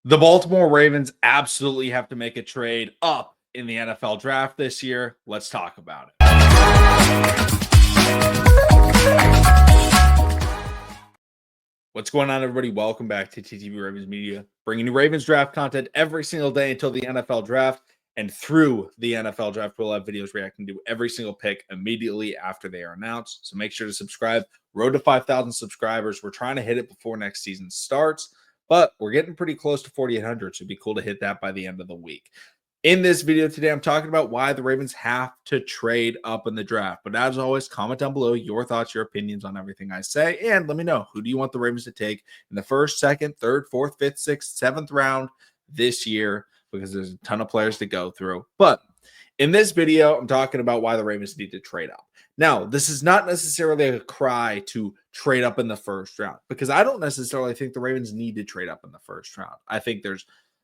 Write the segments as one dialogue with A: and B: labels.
A: The Baltimore Ravens absolutely have to make a trade up in the NFL draft this year. Let's talk about it. What's going on, everybody? Welcome back to TTB Ravens Media, bringing you Ravens draft content every single day until the NFL draft. And through the NFL draft, we'll have videos reacting to every single pick immediately after they are announced. So make sure to subscribe. Road to 5,000 subscribers. We're trying to hit it before next season starts, but we're getting pretty close to 4,800. So it'd be cool to hit that by the end of the week. In this video today, I'm talking about why the Ravens have to trade up in the draft. But as always, comment down below your thoughts, your opinions on everything I say. And let me know, who do you want the Ravens to take in the first, second, third, fourth, fifth, sixth, seventh round this year? Because there's a ton of players to go through. But in this video, I'm talking about why the Ravens need to trade up. Now, this is not necessarily a cry to trade up in the first round, because I don't necessarily think the Ravens need to trade up in the first round.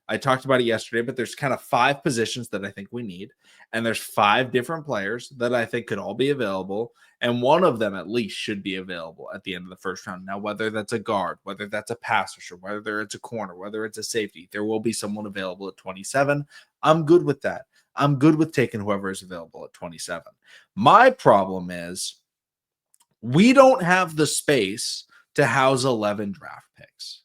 A: I talked about it yesterday, but there's kind of 5 positions that I think we need. And there's 5 different players that I think could all be available. And one of them at least should be available at the end of the first round. Now, whether that's a guard, whether that's a pass rusher, whether it's a corner, whether it's a safety, there will be someone available at 27. I'm good with that. I'm good with taking whoever is available at 27. My problem is we don't have the space to house 11 draft picks,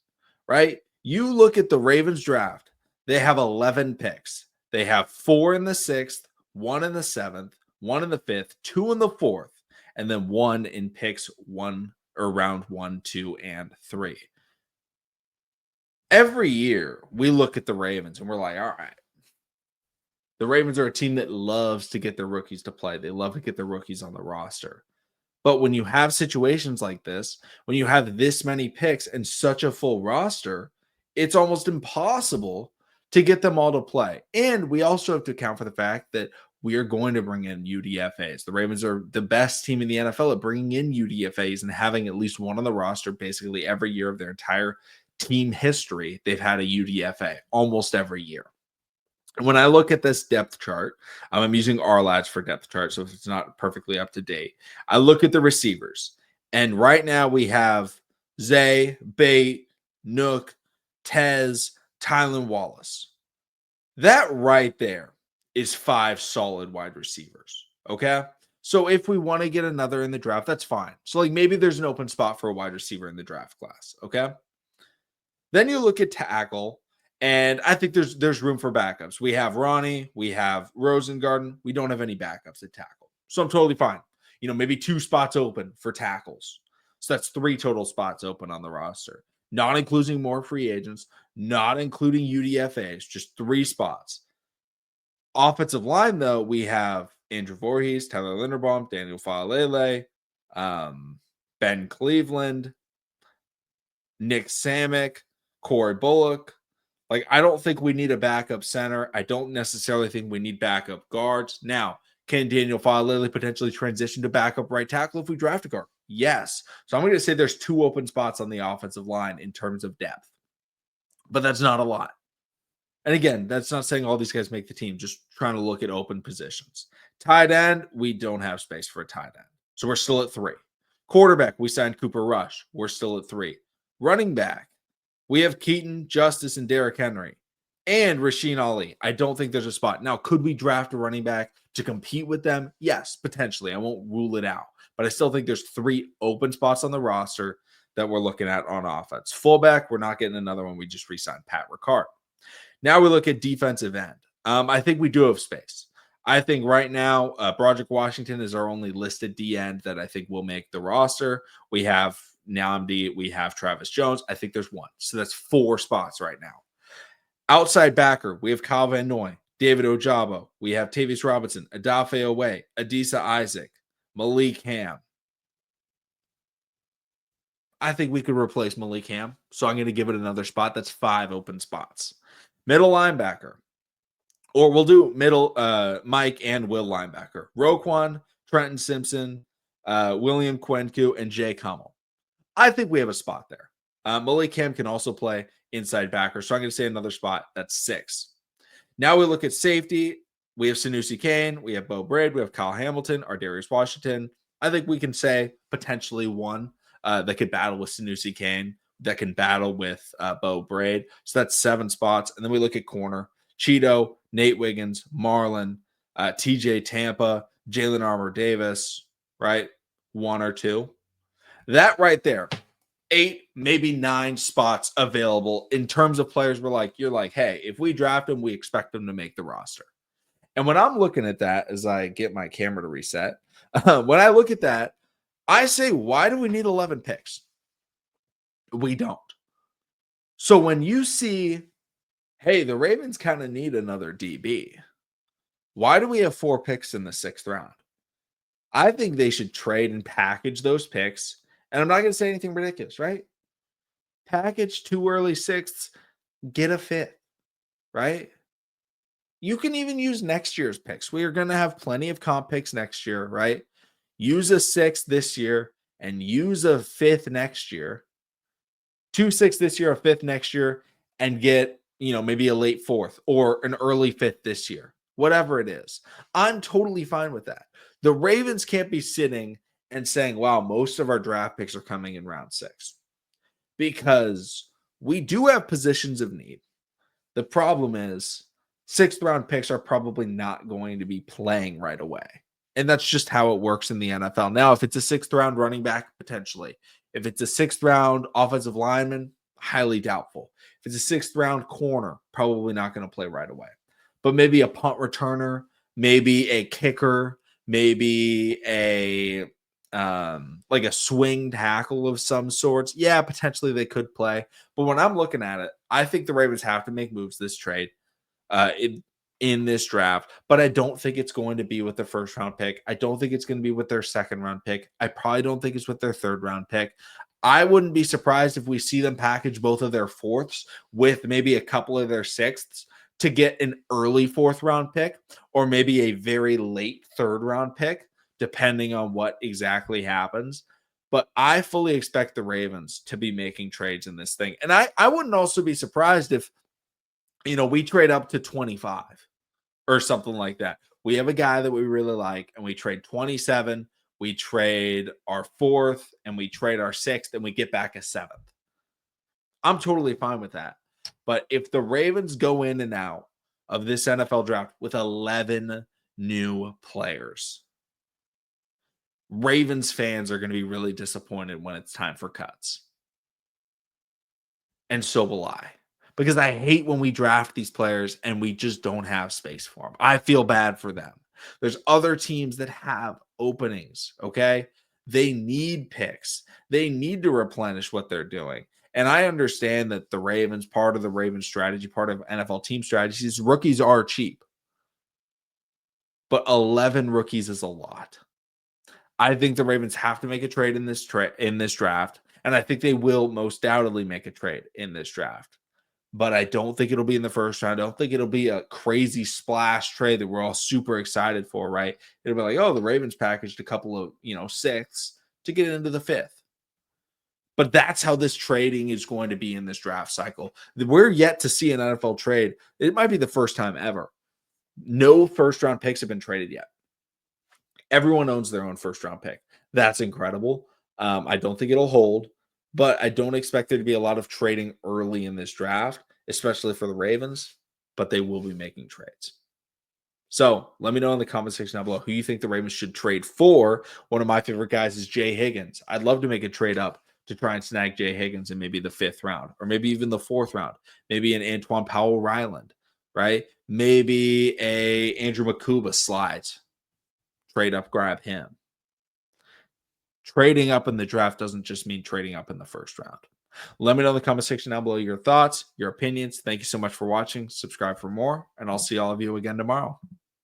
A: right? You look at the Ravens draft, they have 11 picks. They have 4 in the 6th, 1 in the 7th, 1 in the 5th, 2 in the 4th, and then 1 in picks round 1, 2, and 3. Every year we look at the Ravens and we're like, all right, the Ravens are a team that loves to get their rookies to play. They love to get their rookies on the roster. But when you have situations like this, when you have this many picks and such a full roster, it's almost impossible to get them all to play. And we also have to account for the fact that we are going to bring in UDFAs. The Ravens are the best team in the NFL at bringing in UDFAs and having at least one on the roster basically every year of their entire team history. They've had a UDFA almost every year. When I look at this depth chart, I'm using RLADs for depth chart, so if it's not perfectly up to date, I look at the receivers. And right now we have Zay, Bate, Nook, Tez, Tylan Wallace. That right there is 5 solid wide receivers, okay? So if we want to get another in the draft, that's fine. So like maybe there's an open spot for a wide receiver in the draft class, okay? Then you look at tackle, and I think there's room for backups. We have Ronnie, we have Rosengarten. We don't have any backups at tackle. So I'm totally fine. Maybe 2 spots open for tackles. So that's 3 total spots open on the roster, not including more free agents, not including UDFAs, just 3 spots. Offensive line, though, we have Andrew Voorhees, Tyler Linderbaum, Daniel Faalele, Ben Cleveland, Nick Samick, Corey Bullock. Like, I don't think we need a backup center. I don't necessarily think we need backup guards. Now, can Daniel Faalele potentially transition to backup right tackle if we draft a guard? Yes. So I'm going to say there's 2 open spots on the offensive line in terms of depth. But that's not a lot. And again, that's not saying all these guys make the team, just trying to look at open positions. Tight end, we don't have space for a tight end. So we're still at 3. Quarterback, we signed Cooper Rush. We're still at 3. Running back, we have Keaton, Justice, and Derrick Henry, and Rasheen Ali. I don't think there's a spot. Now, could we draft a running back to compete with them? Yes, potentially. I won't rule it out. But I still think there's 3 open spots on the roster that we're looking at on offense. Fullback, we're not getting another one. We just re-signed Pat Ricard. Now we look at defensive end. I think we do have space. I think right now, Broderick Washington is our only listed D end that I think will make the roster. We have Namdi, we have Travis Jones. I think there's 1. So that's 4 spots right now. Outside backer, we have Kyle Van Noy, David Ojabo. We have Tavius Robinson, Adafe Owe, Adisa Isaac, Malik Ham. I think we could replace Malik Ham. So I'm going to give it another spot. That's 5 open spots. Middle linebacker. Or we'll do middle Mike and Will linebacker. Roquan, Trenton Simpson, William Kwenku, and Jay Kummel. I think we have a spot there. Malik Ham can also play inside backer. So I'm going to say another spot. That's 6. Now we look at safety. We have Sanusi Kane. We have Bo Braid. We have Kyle Hamilton, Ardarius Washington. I think we can say potentially 1 that could battle with Sanusi Kane. that can battle with Bo Braid. So that's 7 spots. And then we look at corner. Cheeto, Nate Wiggins, Marlon, TJ Tampa, Jalen Armour Davis, right? 1 or 2. That right there, 8, maybe 9 spots available in terms of players you're like, hey, if we draft them, we expect them to make the roster. And when I'm looking at that, as I get my camera to reset, when I look at that, I say, why do we need 11 picks? We don't. So when you see, hey, the Ravens kind of need another DB, why do we have 4 picks in the 6th round? I think they should trade and package those picks. And I'm not going to say anything ridiculous, right? Package 2 early 6ths, get a 5th, right? You can even use next year's picks. We are going to have plenty of comp picks next year, right? Use a 6th this year and use a 5th next year. 2 6 this year, a 5th next year, and get, maybe a late 4th or an early 5th this year. Whatever it is. I'm totally fine with that. The Ravens can't be sitting and saying, wow, most of our draft picks are coming in round 6. Because we do have positions of need. The problem is 6th round picks are probably not going to be playing right away. And that's just how it works in the NFL. Now, if it's a 6th round running back, potentially. If it's a 6th round offensive lineman, highly doubtful. If it's a 6th round corner, probably not going to play right away. But maybe a punt returner, maybe a kicker, maybe a swing tackle of some sorts. Yeah, potentially they could play. But when I'm looking at it, I think the Ravens have to make moves this trade. In this draft, but I don't think it's going to be with the 1st round pick. I don't think it's going to be with their 2nd round pick. I probably don't think it's with their 3rd round pick. I wouldn't be surprised if we see them package both of their 4ths with maybe a couple of their 6ths to get an early 4th round pick or maybe a very late 3rd round pick, depending on what exactly happens. But I fully expect the Ravens to be making trades in this thing. And I wouldn't also be surprised if, we trade up to 25 or something like that. We have a guy that we really like, and we trade 27. We trade our 4th, and we trade our 6th, and we get back a 7th. I'm totally fine with that. But if the Ravens go in and out of this NFL draft with 11 new players, Ravens fans are going to be really disappointed when it's time for cuts. And so will I. Because I hate when we draft these players and we just don't have space for them. I feel bad for them. There's other teams that have openings, okay? They need picks. They need to replenish what they're doing. And I understand that the Ravens, part of the Ravens strategy, part of NFL team strategies, rookies are cheap. But 11 rookies is a lot. I think the Ravens have to make a trade in this draft. And I think they will most doubtedly make a trade in this draft. But I don't think it'll be in the 1st round. I don't think it'll be a crazy splash trade that we're all super excited for, right? It'll be like, oh, the Ravens packaged a couple of, 6ths to get into the 5th. But that's how this trading is going to be in this draft cycle. We're yet to see an NFL trade. It might be the first time ever. No 1st round picks have been traded yet. Everyone owns their own 1st round pick. That's incredible. I don't think it'll hold. But I don't expect there to be a lot of trading early in this draft, especially for the Ravens, but they will be making trades. So let me know in the comment section down below who you think the Ravens should trade for. One of my favorite guys is Jay Higgins. I'd love to make a trade up to try and snag Jay Higgins in maybe the 5th round or maybe even the 4th round, maybe an Antoine Powell-Ryland, right? Maybe a Andrew Makuba slides. Trade up, grab him. Trading up in the draft doesn't just mean trading up in the 1st round. Let me know in the comment section down below your thoughts, your opinions. Thank you so much for watching. Subscribe for more, and I'll see all of you again tomorrow.